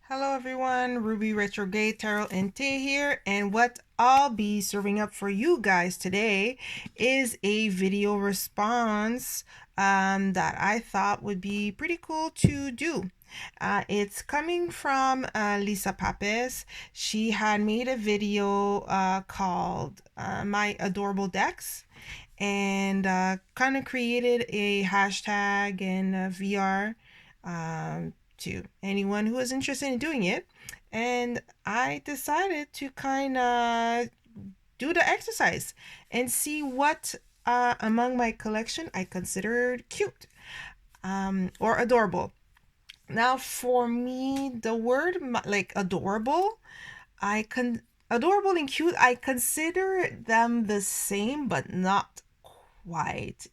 Hello everyone, Ruby Retrograde Tarot and Tay here, and what I'll be serving up for you guys today is a video response that I thought would be pretty cool to do. It's coming from Lisa Papez. She had made a video called My Adorable Decks, and kind of created a hashtag and a VR to anyone who is interested in doing it. And I decided to kind of do the exercise and see what among my collection I considered cute or adorable. Now, for me, the word like adorable, adorable and cute, I consider them the same, but not quite.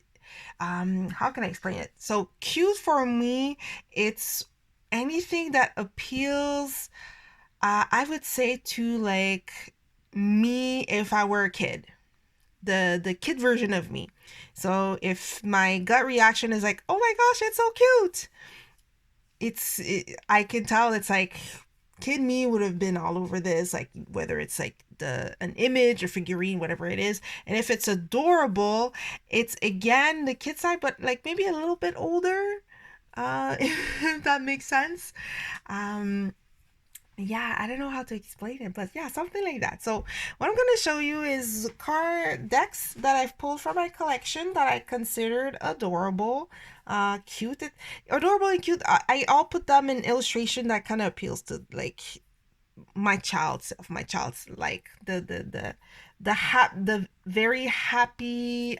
How can I explain it? So cute for me, it's anything that appeals, I would say, to like me if I were a kid, the kid version of me. So if my gut reaction is like, oh my gosh, it's so cute, I can tell it's like kid me would have been all over this, like whether it's like an image or figurine, whatever it is. And if it's adorable, it's again the kid side, but like maybe a little bit older, if that makes sense. um yeah, I don't know how to explain it, but yeah, something like that. So what I'm going to show you is card decks that I've pulled from my collection that I considered adorable, cute, adorable and cute. I'll put them in illustration that kind of appeals to like my child's self, my child's like the very happy,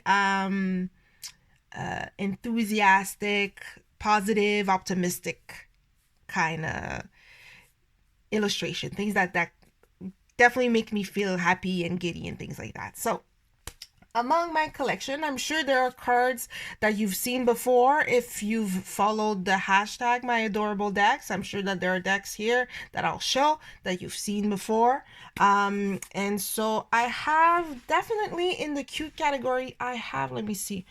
enthusiastic, positive, optimistic kind of illustration, things that definitely make me feel happy and giddy and things like that. So among my collection, I'm sure there are cards that you've seen before if you've followed the hashtag my adorable decks. I'm sure that there are decks here that I'll show that you've seen before. And so I have definitely in the cute category, I have, let me see,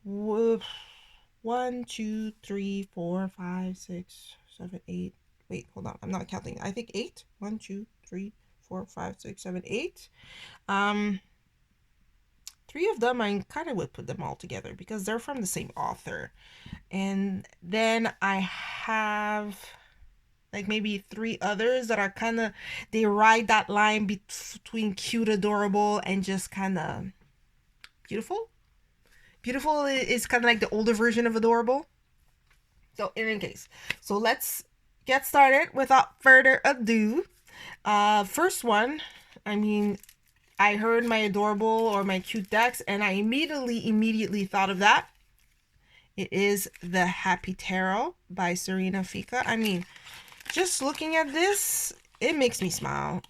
1, 2, 3, 4, 5, 6, 7, 8. Wait, hold on, I'm not counting. I think 8. 1, 2, 3, 4, 5, 6, 7, 8. Um, three of them I kind of would put them all together because they're from the same author. And then I have like maybe three others that are kind of, they ride that line between cute, adorable, and just kind of beautiful. Beautiful is kind of like the older version of adorable. So in any case, so let's get started without further ado. First one, I mean, I heard my adorable or my cute decks, and I immediately thought of that. It is the Happy Tarot by Serena Fika. I mean, just looking at this, it makes me smile.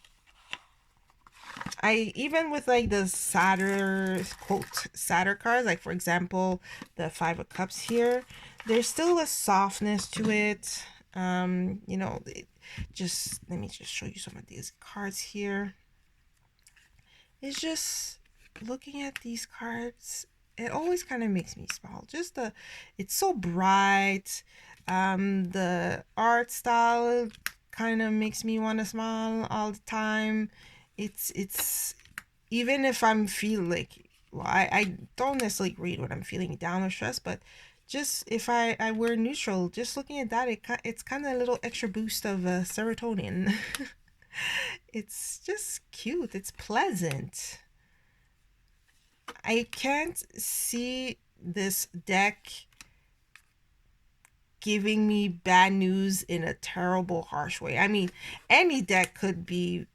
I even with like the sadder, quote, sadder cards, like for example, the Five of Cups here, there's still a softness to it. Just let me just show you some of these cards here. It's just looking at these cards, it always kind of makes me smile. Just it's so bright. The art style kind of makes me want to smile all the time. It's even if I'm feeling like, well, I don't necessarily read when I'm feeling down or stressed, but just if I were neutral, just looking at that, it's kind of a little extra boost of serotonin. It's just cute. It's pleasant. I can't see this deck giving me bad news in a terrible, harsh way. I mean, any deck could be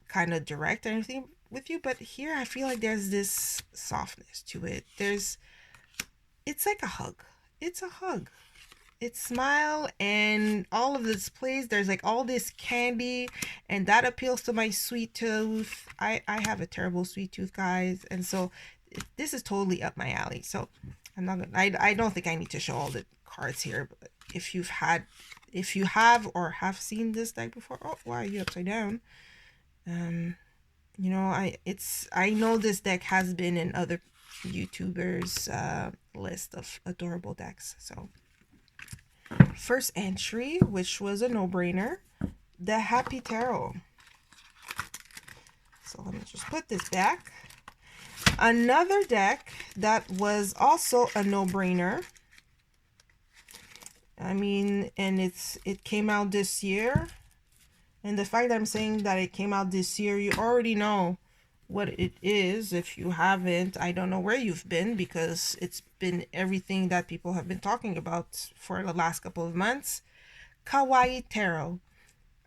kind of direct or anything with you, but here I feel like there's this softness to it. It's like a hug. It's a hug. It's smile and all of this plays. There's like all this candy, and that appeals to my sweet tooth. I have a terrible sweet tooth, guys, and so this is totally up my alley. So I'm not gonna, I don't think I need to show all the cards here, but if you have or have seen this deck before, oh, why are you upside down? I know this deck has been in other YouTubers list of adorable decks. So First entry, which was a no-brainer, the Happy Tarot. So let me just put this back. Another deck that was also a no-brainer. I mean, and it came out this year. And the fact that I'm saying that it came out this year, you already know what it is. If you haven't, I don't know where you've been, because it's been everything that people have been talking about for the last couple of months. Kawaii Tarot.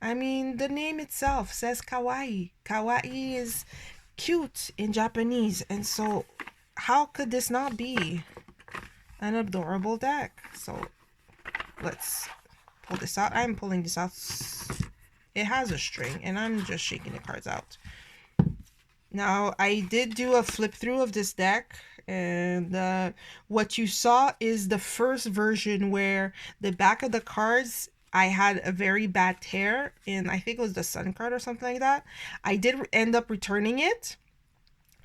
I mean, the name itself says kawaii. Kawaii is cute in Japanese, and so how could this not be an adorable deck? So let's pull this out. I'm pulling this out. It has a string, and I'm just shaking the cards out. Now, I did do a flip through of this deck, and what you saw is the first version where the back of the cards, I had a very bad tear, and I think it was the Sun card or something like that. I did end up returning it,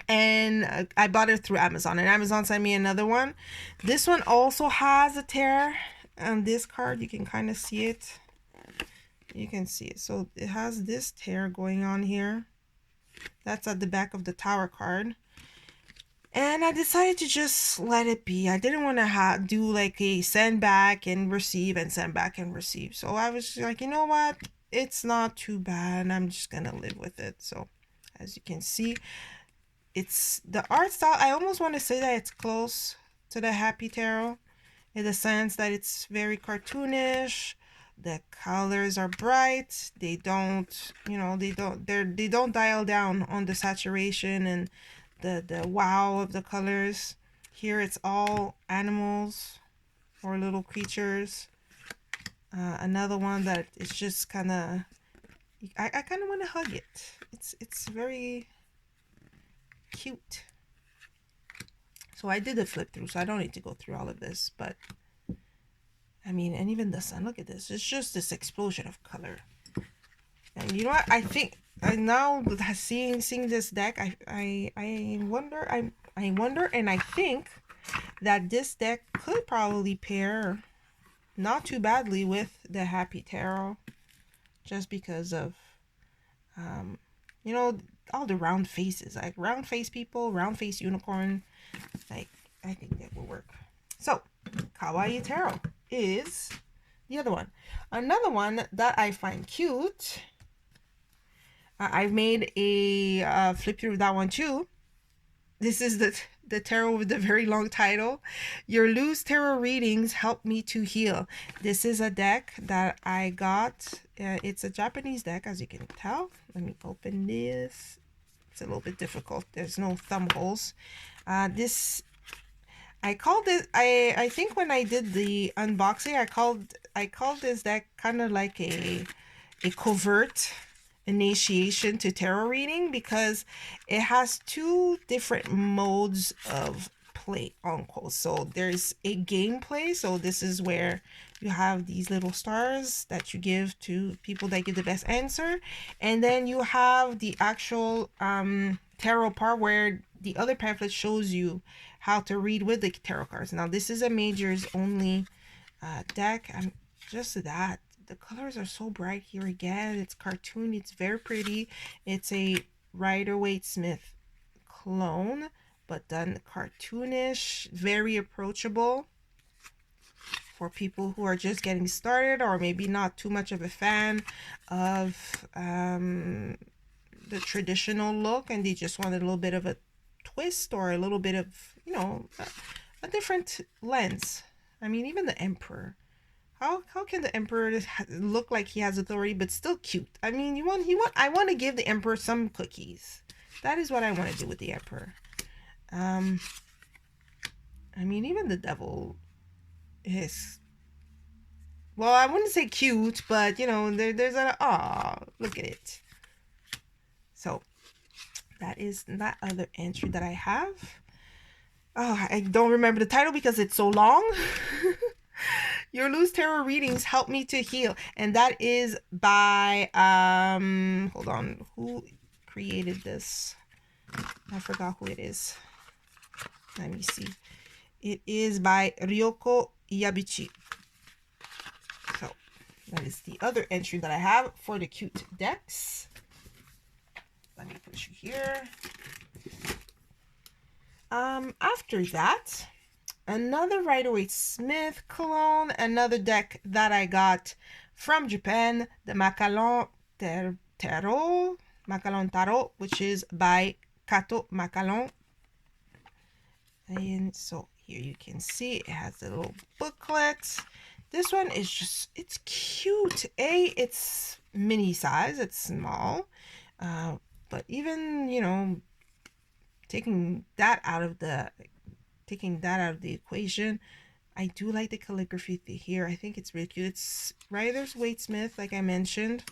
and I bought it through Amazon, and Amazon sent me another one. This one also has a tear on this card. You can kind of see it. You can see it. So it has this tear going on here. That's at the back of the Tower card. And I decided to just let it be. I didn't want to do like a send back and receive and send back and receive. So I was like, you know what? It's not too bad. I'm just going to live with it. So as you can see, it's the art style. I almost want to say that it's close to the Happy Tarot, in the sense that it's very cartoonish. The colors are bright. They don't, you know, they don't dial down on the saturation and the wow of the colors. Here it's all animals or little creatures. Another one that is just kind of, I kind of want to hug it. It's very cute. So I did a flip through, so I don't need to go through all of this, but I mean, and even the sun, look at this. It's just this explosion of color. And you know what? I think I now seeing this deck, I wonder and I think that this deck could probably pair not too badly with the Happy Tarot, just because of you know, all the round faces, like round face people, round face unicorn. Like, I think that will work. So Kawaii Tarot is the other one. Another one that I find cute. I've made a flip through of that one too. This is the tarot with the very long title. Your loose tarot readings help me to heal. This is a deck that I got. It's a Japanese deck, as you can tell. Let me open this. It's a little bit difficult. There's no thumb holes. This, I called it, I think when I did the unboxing, I called this deck kind of like a covert initiation to tarot reading, because it has two different modes of play, unquote. So there's a gameplay. So this is where you have these little stars that you give to people that give the best answer, and then you have the actual tarot part, where the other pamphlet shows you how to read with the tarot cards. Now this is a majors only deck. Just that the colors are so bright here again. It's cartoon. It's very pretty. It's a Rider-Waite-Smith clone, but done cartoonish, very approachable for people who are just getting started, or maybe not too much of a fan of the traditional look, and they just want a little bit of a twist, or a little bit of, you know, a different lens. I mean, even the Emperor. How can the Emperor look like he has authority but still cute? I mean, I want to give the Emperor some cookies. That is what I want to do with the Emperor. I mean, even the Devil is, well, I wouldn't say cute, but you know, there's a, aw, look at it. So that is that other entry that I have. Oh, I don't remember the title because it's so long. Your loose tarot readings help me to heal, and that is by hold on, who created this? I forgot who it is. Let me see. It is by Ryoko Yabuchi. That is the other entry that I have for the cute decks. Let me put you here. After that, another Rider-Waite-Smith cologne, another deck that I got from Japan, the Macallan Tarot, Macallan Tarot, which is by Macallan. And so here you can see it has a little booklet. This one is just, it's cute. It's mini size, it's small. But even, you know, taking that out of the equation, I do like the calligraphy here. I think it's really cute. It's Rider-Waite-Smith, like I mentioned.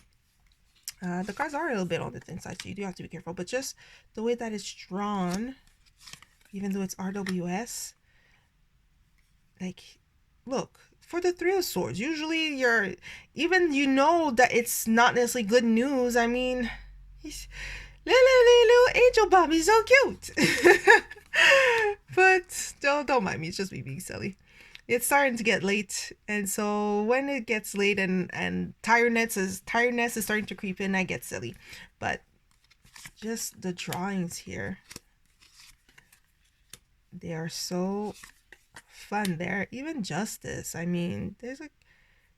The cards are a little bit on the thin side, so you do have to be careful. But just the way that it's drawn, even though it's RWS, like, look, for the Three of Swords, usually you know that it's not necessarily good news. I mean, he's little angel bomb. He's so cute. But don't mind me. It's just me being silly. It's starting to get late, and so when it gets late and tiredness is starting to creep in, I get silly. But just the drawings here, they are so fun. There, even Justice. I mean, there's a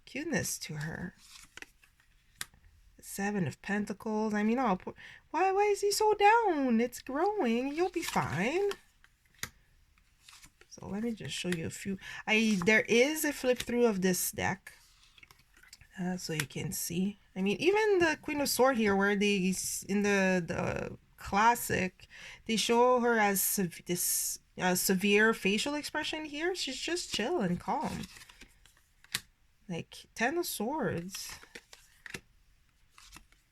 cuteness to her. Seven of Pentacles. I mean, oh, why is he so down? It's growing. You'll be fine. So let me just show you a few. There is a flip through of this deck, so you can see. I mean, even the Queen of Swords here, where they in the classic, they show her as this severe facial expression. Here, she's just chill and calm. Like Ten of Swords.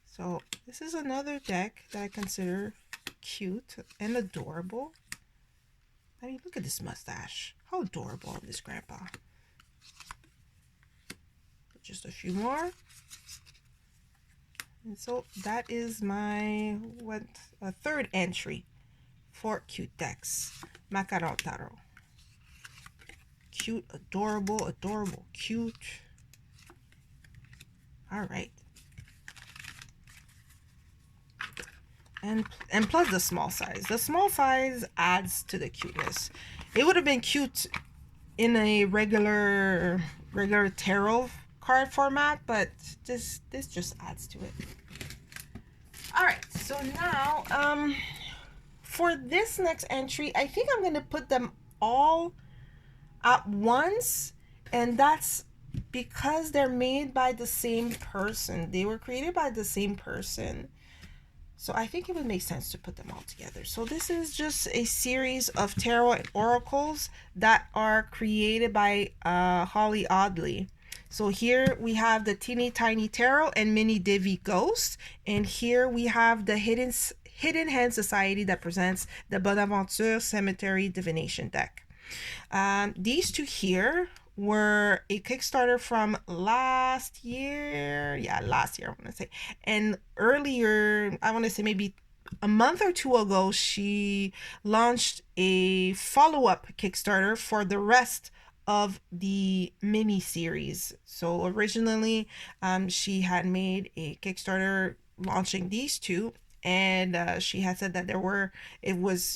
So this is another deck that I consider cute and adorable. I mean, look at this mustache. How adorable on this grandpa. Just a few more. And so that is my third entry for cute decks. Macallan Tarot. Cute, adorable, cute. All right. And plus the small size. The small size adds to the cuteness. It would have been cute in a regular tarot card format, but this just adds to it. All right, so now for this next entry, I think I'm gonna put them all at once, and that's because they're made by the same person. They were created by the same person. So I think it would make sense to put them all together. So this is just a series of tarot and oracles that are created by Holly Audley. So here we have the Teeny Tiny Tarot and Mini Divi Ghost. And here we have the Hidden Hand Society that presents the Bonaventure Cemetery Divination deck. These two here were a Kickstarter from last year. Yeah, last year, I want to say. And earlier, I want to say maybe a month or two ago, she launched a follow-up Kickstarter for the rest of the mini series. So originally, she had made a Kickstarter launching these two, and she had said that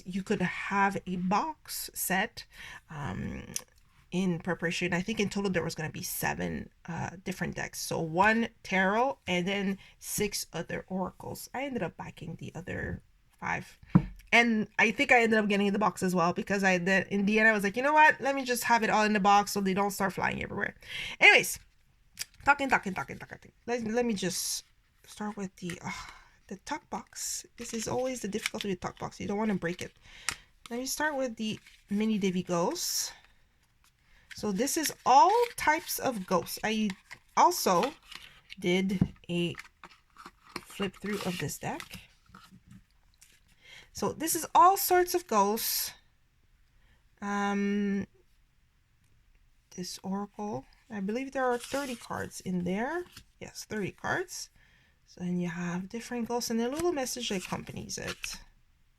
you could have a box set in preparation. I think in total there was going to be 7 different decks. So 1 tarot and then 6 other oracles. I ended up backing the other 5. And I think I ended up getting the box as well, because in the end I was like, you know what? Let me just have it all in the box so they don't start flying everywhere. Anyways, talking. Let me just start with the tuck box. This is always the difficulty with tuck box. You don't want to break it. Let me start with the Mini Divi Ghosts. So this is all types of ghosts. I also did a flip through of this deck. So this is all sorts of ghosts. This oracle, I believe there are 30 cards in there. Yes, 30 cards. So then you have different ghosts and a little message that accompanies it.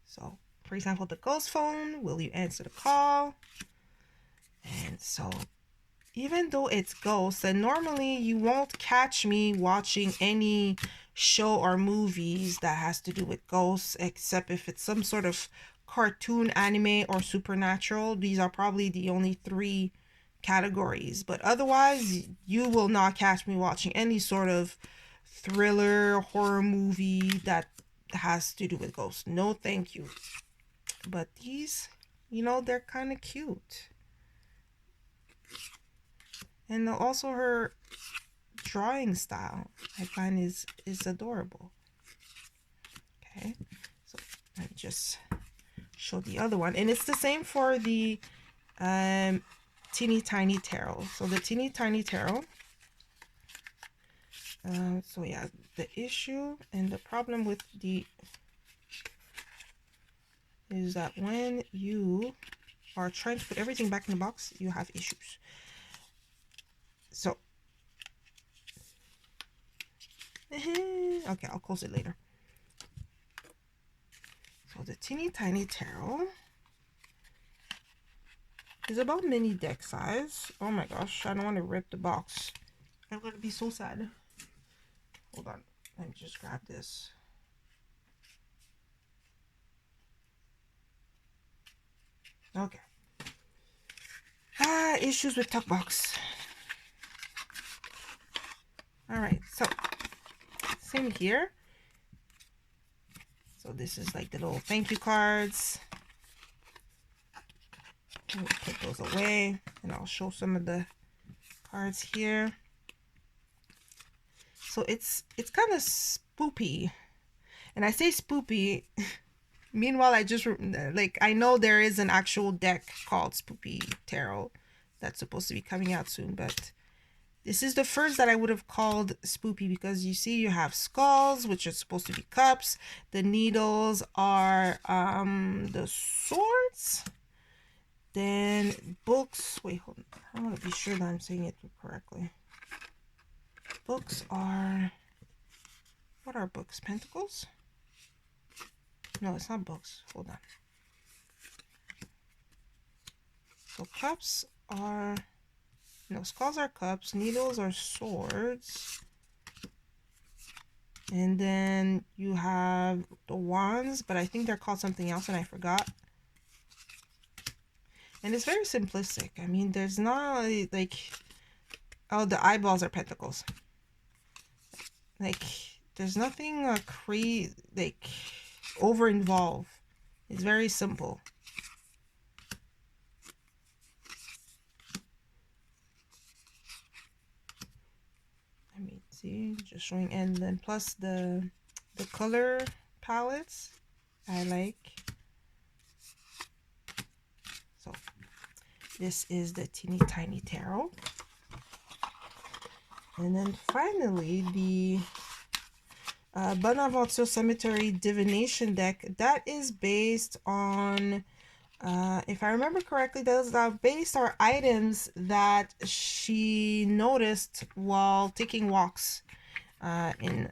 So, for example, the ghost phone, will you answer the call? And so even though it's ghosts, and normally you won't catch me watching any show or movies that has to do with ghosts, except if it's some sort of cartoon, anime, or supernatural. These are probably the only three categories, but otherwise you will not catch me watching any sort of thriller horror movie that has to do with ghosts. No thank you. But these, you know, they're kind of cute. And also her drawing style I find is adorable. Okay, so let me just show the other one, and it's the same for the teeny tiny tarot. So the teeny tiny tarot, so yeah, the issue and the problem with the is that when you are trying to put everything back in the box, you have issues. So okay, I'll close it later. So the teeny tiny tarot is about mini deck size. Oh my gosh, I don't want to rip the box. I'm gonna be so sad. Hold on, let me just grab this. Okay. Issues with tuck box. Alright, so same here. So this is like the little thank you cards. We'll put those away, and I'll show some of the cards here. So it's kind of spoopy, and I say spoopy. Meanwhile, I just like, I know there is an actual deck called Spoopy Tarot that's supposed to be coming out soon, but this is the first that I would have called spoopy, because you see you have skulls, which are supposed to be cups. The needles are the swords. Then books. Wait, hold on. I want to be sure that I'm saying it correctly. Books are, what are books? Pentacles? No, it's not books. Hold on. So cups are, no, skulls are cups, needles are swords. And then you have the wands, but I think they're called something else and I forgot. And it's very simplistic. I mean, there's not like, oh, the eyeballs are pentacles. Like, there's nothing crazy, like, over involved. It's very simple. Let me see, just showing, and then plus the color palettes I like. So this is the teeny tiny tarot. And then finally the Bonaventure Cemetery divination deck, that is based on, if I remember correctly, those are based on items that she noticed while taking walks in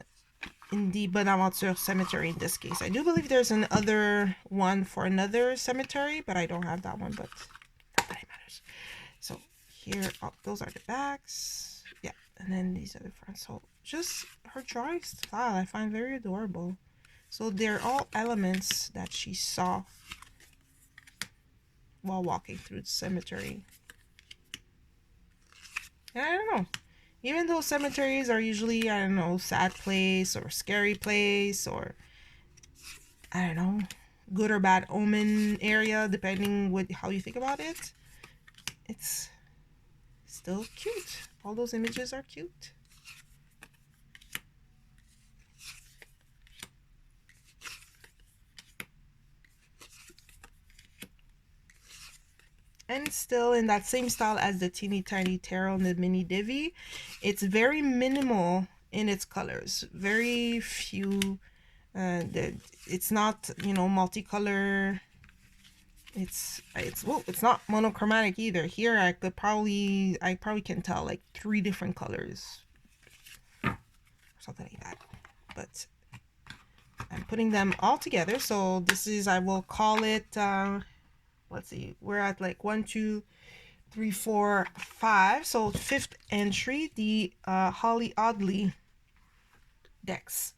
the Bonaventure Cemetery in this case. I do believe there's another one for another cemetery, but I don't have that one, but not that it matters. So here, oh, those are the backs. Yeah, and then these are the fronts. So just her drawing style I find very adorable. So they're all elements that she saw while walking through the cemetery. And I don't know, even though cemeteries are usually, I don't know, sad place or scary place, or I don't know, good or bad omen area, depending with how you think about it, it's still cute. All those images are cute. And still in that same style as the teeny tiny tarot and the mini divi, it's very minimal in its colors. Very few. It's not, you know, multicolor. It's well, it's not monochromatic either. Here I probably can tell like 3 different colors, or something like that. But I'm putting them all together. So this is, I will call it, let's see, we're at like 1, 2, 3, 4, 5. So 5th entry, the Holly Oddly decks.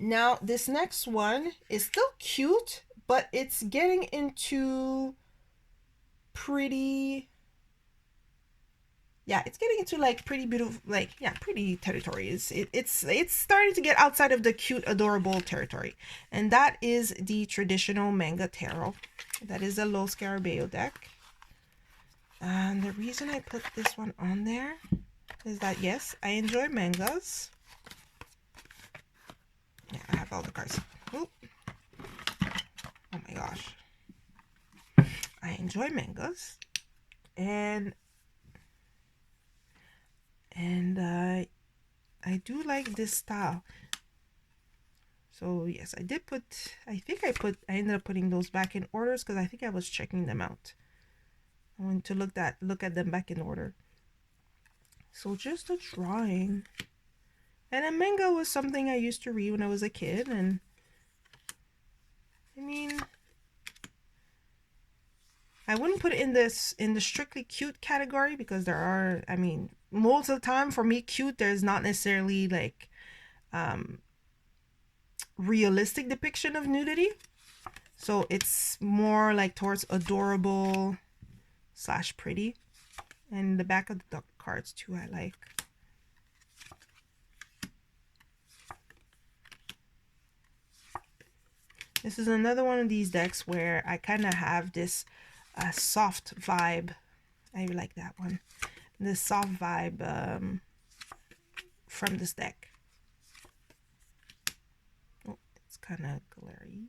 Now this next one is still cute, but it's getting into pretty, yeah, it's getting into like pretty beautiful, like, yeah, pretty territory. It's starting to get outside of the cute, adorable territory, and that is the traditional Manga Tarot. That is a Lo Scarabeo deck. And the reason I put this one on there is that, yes, I enjoy mangas. Yeah, I have all the cards. Oop. Oh my gosh. I enjoy mangas. And I do like this style. So yes, I did put, I ended up putting those back in orders because I think I was checking them out. I wanted to look at them back in order. So just a drawing. And a manga was something I used to read when I was a kid, and I mean, I wouldn't put it in the strictly cute category because there are, I mean, most of the time for me, cute, there's not necessarily like realistic depiction of nudity. So it's more like towards adorable / pretty. And the back of the cards too, I like. This is another one of these decks where I kind of have this soft vibe. I like that one. This soft vibe from this deck. Oh, it's kind of glary.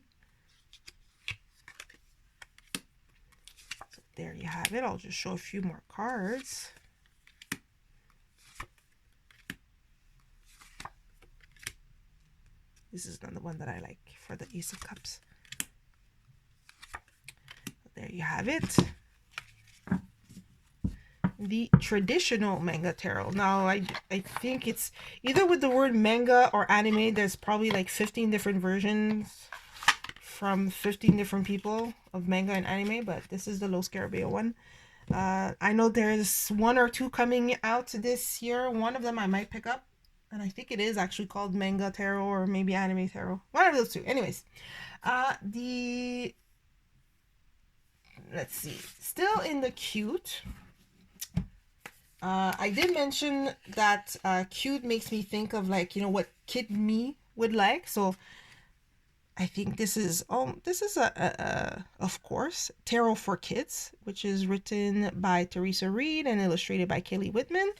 So there you have it. I'll just show a few more cards. This is another one that I like for the Ace of Cups. There you have it. The traditional Manga Tarot. Now, I think it's either with the word manga or anime. There's probably like 15 different versions from 15 different people of manga and anime, but this is the Lo Scarabeo one. I know there's 1 or 2 coming out this year. One of them I might pick up. And I think it is actually called Manga Tarot or maybe Anime Tarot. One of those two. Anyways, let's see. Still in the cute. I did mention that cute makes me think of, like, you know, what kid me would like. So I think this is of course, Tarot for Kids, which is written by Teresa Reed and illustrated by Kaylee Whitman.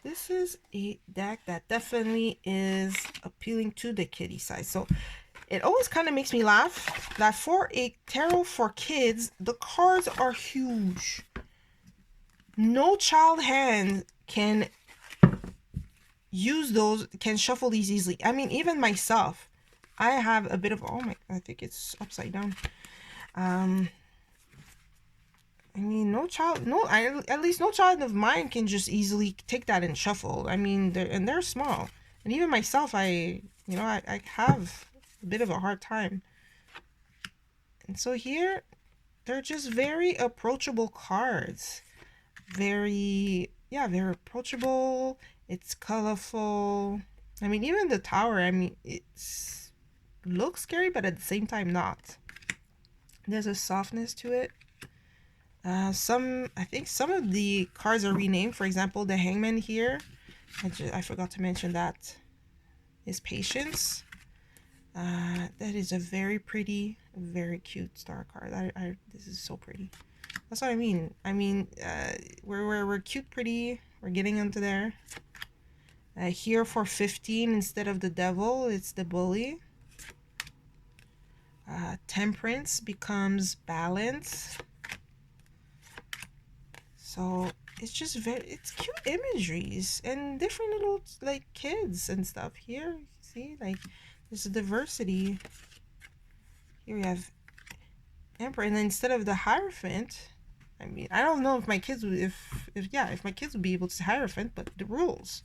This is a deck that definitely is appealing to the kiddie side. So it always kind of makes me laugh that for a tarot for kids, the cards are huge. No child hand can use those, can shuffle these easily. I mean, even myself, I have a bit of, oh my, I think it's upside down. I mean, at least no child of mine can just easily take that and shuffle. I mean, they're small. And even myself, I have a bit of a hard time. And so here, they're just very approachable cards. Very approachable. It's colorful. I mean, even the tower, I mean, it's looks scary, but at the same time not. There's a softness to it. I think some of the cards are renamed. For example, the Hangman here, I forgot to mention that, is Patience. That is a very pretty, very cute star card. This is so pretty. That's what I mean. I mean, we're cute, pretty. We're getting into there. Here for 15, instead of the devil, it's the bully. Temperance becomes balance. So it's just it's cute imageries and different little, like, kids and stuff. Here, see, like, there's a diversity. Here we have Emperor, and then instead of the Hierophant, I mean, I don't know if my kids would, if my kids would be able to say Hierophant, but the rules,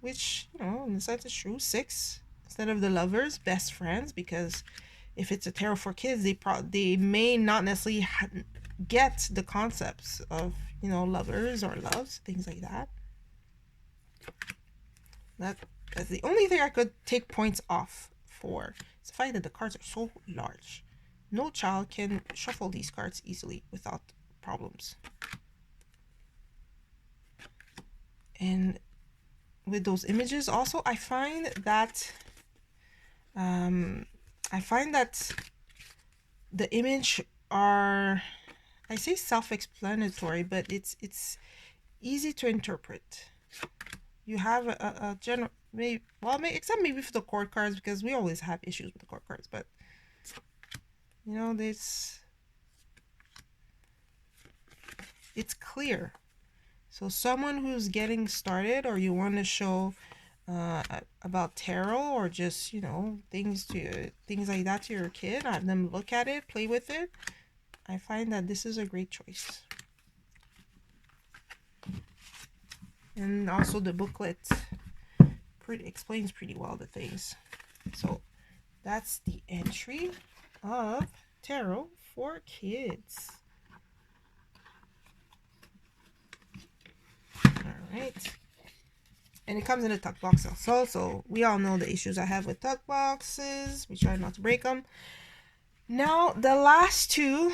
which, you know, in the sense is true. 6 instead of the Lovers, best friends, because if it's a tarot for kids, they may not necessarily get the concepts of, you know, lovers or loves, things like that. That's the only thing I could take points off for. It's the fact that the cards are so large. No child can shuffle these cards easily without problems. And with those images also, I find that the image are, I say self-explanatory, but it's easy to interpret. You have a general, maybe, well, except maybe for the court cards, because we always have issues with the court cards, but you know, it's clear. So someone who's getting started, or you want to show about tarot, or just, you know, things like that to your kid, have them look at it, play with it, I find that this is a great choice. And also the booklet explains pretty well the things. So that's the entry of tarot for kids. All right. And it comes in a tuck box also. So we all know the issues I have with tuck boxes. We try not to break them. Now, the last two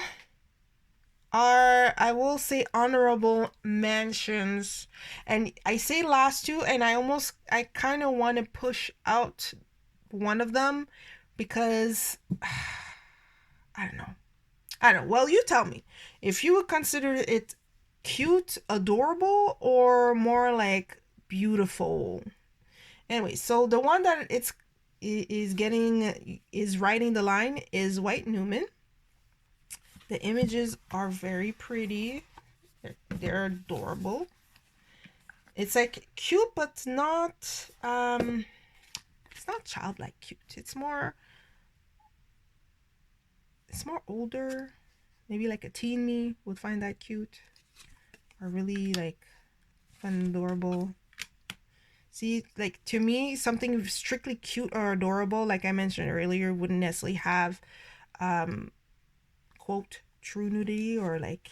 are, I will say, honorable mentions. And I say last two, and I kind of want to push out one of them because I don't know. Well, you tell me if you would consider it cute, adorable, or more like beautiful. Anyway, so the one that is writing the line is White Newman. The images are very pretty. They're adorable. It's like cute, but not it's not childlike cute. It's more older. Maybe like a teen me would find that cute, or really like fun and adorable. See, like, to me, something strictly cute or adorable, like I mentioned earlier, wouldn't necessarily have quote true nudity, or like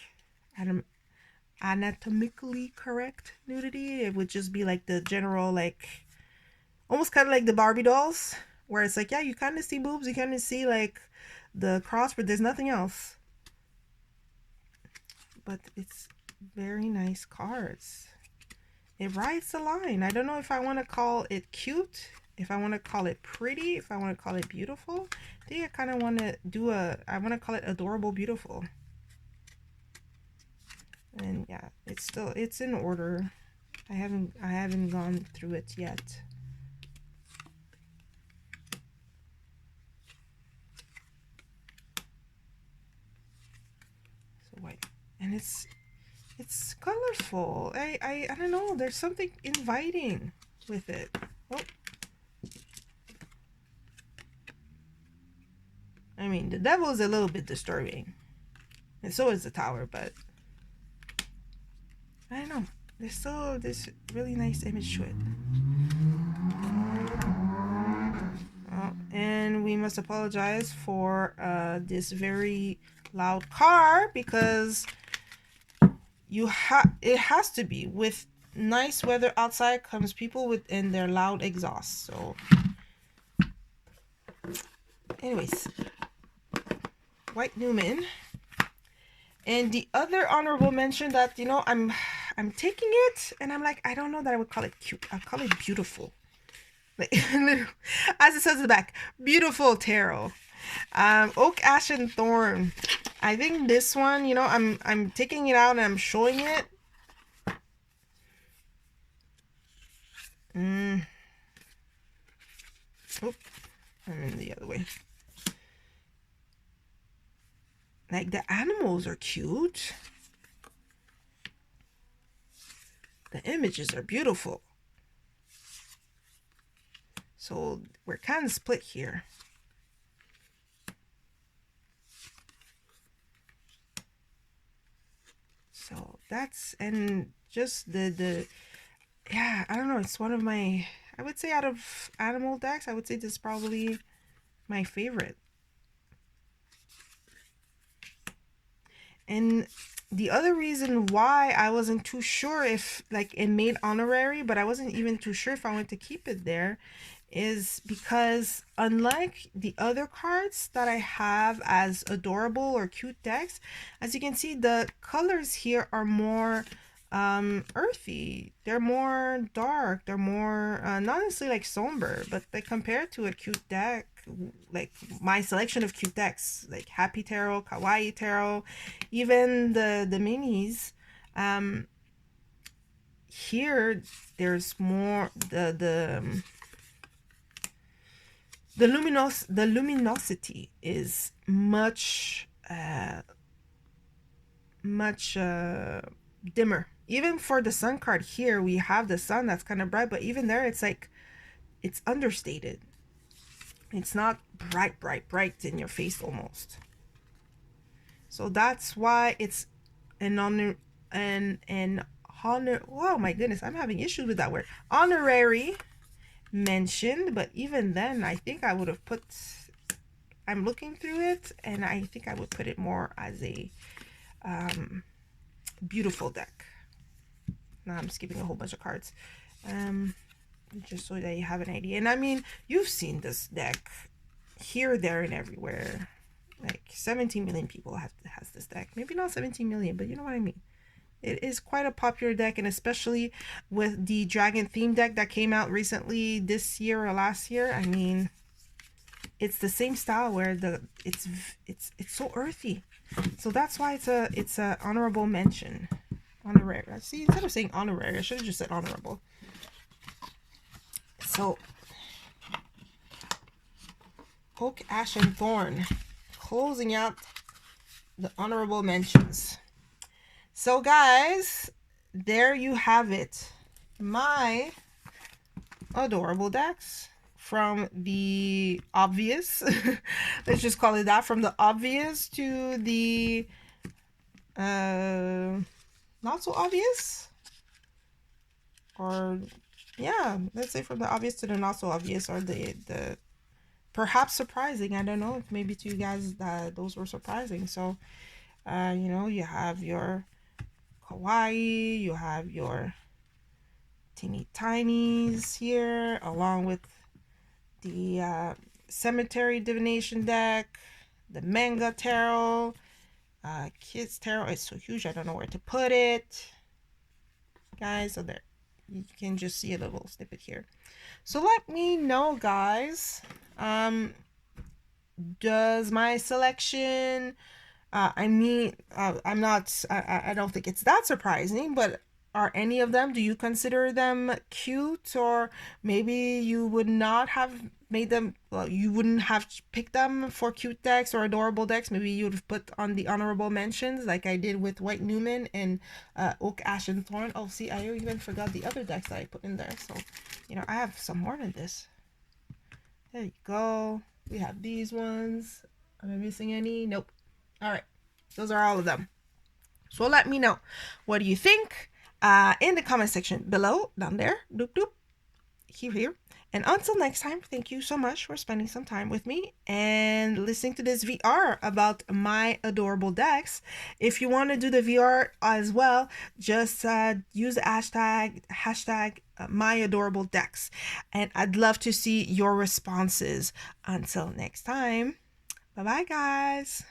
anatomically correct nudity. It would just be like the general, like almost kind of like the Barbie dolls, where it's like, yeah, you kind of see boobs, you kind of see like the cross, but there's nothing else. But it's very nice cards. It rides the line. I don't know if I want to call it cute, if I want to call it pretty, if I want to call it beautiful. I think I kind of want to I want to call it adorable beautiful. And yeah, it's in order. I haven't gone through it yet. So white, and it's colorful. I don't know, there's something inviting with it. Oh, I mean, the devil is a little bit disturbing, and so is the tower, but I don't know, there's still this really nice image to it. Oh, and we must apologize for this very loud car, because it has to be. With nice weather outside comes people in their loud exhaust. So anyways, White Newman. And the other honorable mention that, you know, I'm taking it, and I'm like, I don't know that I would call it cute. I'll call it beautiful. Like, as it says in the back, beautiful tarot. Oak, Ash, and Thorn. I think this one, you know, I'm taking it out and I'm showing it. Oh, I'm in the other way. Like, the animals are cute. The images are beautiful. So we're kind of split here. So that's, and just yeah, I don't know, it's one of my, I would say, out of animal decks, I would say this is probably my favorite. And the other reason why I wasn't too sure if like it made honorary, but I wasn't even too sure if I wanted to keep it there, is because unlike the other cards that I have as adorable or cute decks, as you can see, the colors here are more earthy. They're more dark. They're more not necessarily like somber, but like compared to a cute deck, like my selection of cute decks, like Happy Tarot, Kawaii Tarot, even the minis, here there's more the luminosity is much dimmer. Even for the sun card here, we have the sun that's kind of bright, but even there it's like it's understated. It's not bright in your face almost. So that's why it's an honor. Oh my goodness, I'm having issues with that word. Honorary mentioned, but even then I think I would have put, I'm looking through it and I think I would put it more as a beautiful deck. Now I'm skipping a whole bunch of cards just so that you have an idea. And I mean, you've seen this deck here, there, and everywhere. Like 17 million people has this deck. Maybe not 17 million, but you know what I mean. It is quite a popular deck, and especially with the dragon theme deck that came out recently this year or last year. I mean, it's the same style where it's so earthy. So that's why it's a honorable mention. Honorary. See, instead of saying honorary, I should have just said honorable. So Oak, Ash, and Thorn, closing out the honorable mentions. So guys, there you have it. My adorable decks from the obvious, let's just call it that, from the obvious to the not so obvious, or yeah, let's say from the obvious to the not so obvious, or the perhaps surprising. I don't know if maybe to you guys that those were surprising. So you know, you have your kawaii, you have your teeny tinies here, along with the cemetery divination deck, the manga tarot, kids tarot. It's so huge, I don't know where to put it, guys. So there, you can just see a little snippet here. So let me know, guys, does my selection, I mean, I don't think it's that surprising, but are any of them, do you consider them cute? Or maybe you would not have made them, well, you wouldn't have picked them for cute decks or adorable decks. Maybe you would have put on the honorable mentions like I did with White Newman and Oak, Ash, and Thorn. Oh, see, I even forgot the other decks that I put in there. So, you know, I have some more than this. There you go. We have these ones. Am I missing any? Nope. All right. Those are all of them. So let me know. What do you think? In the comment section below, down there, doop doop, here. And until next time, thank you so much for spending some time with me and listening to this VR about my adorable decks. If you want to do the VR as well, just use the hashtag my adorable decks, and I'd love to see your responses. Until next time, bye bye guys.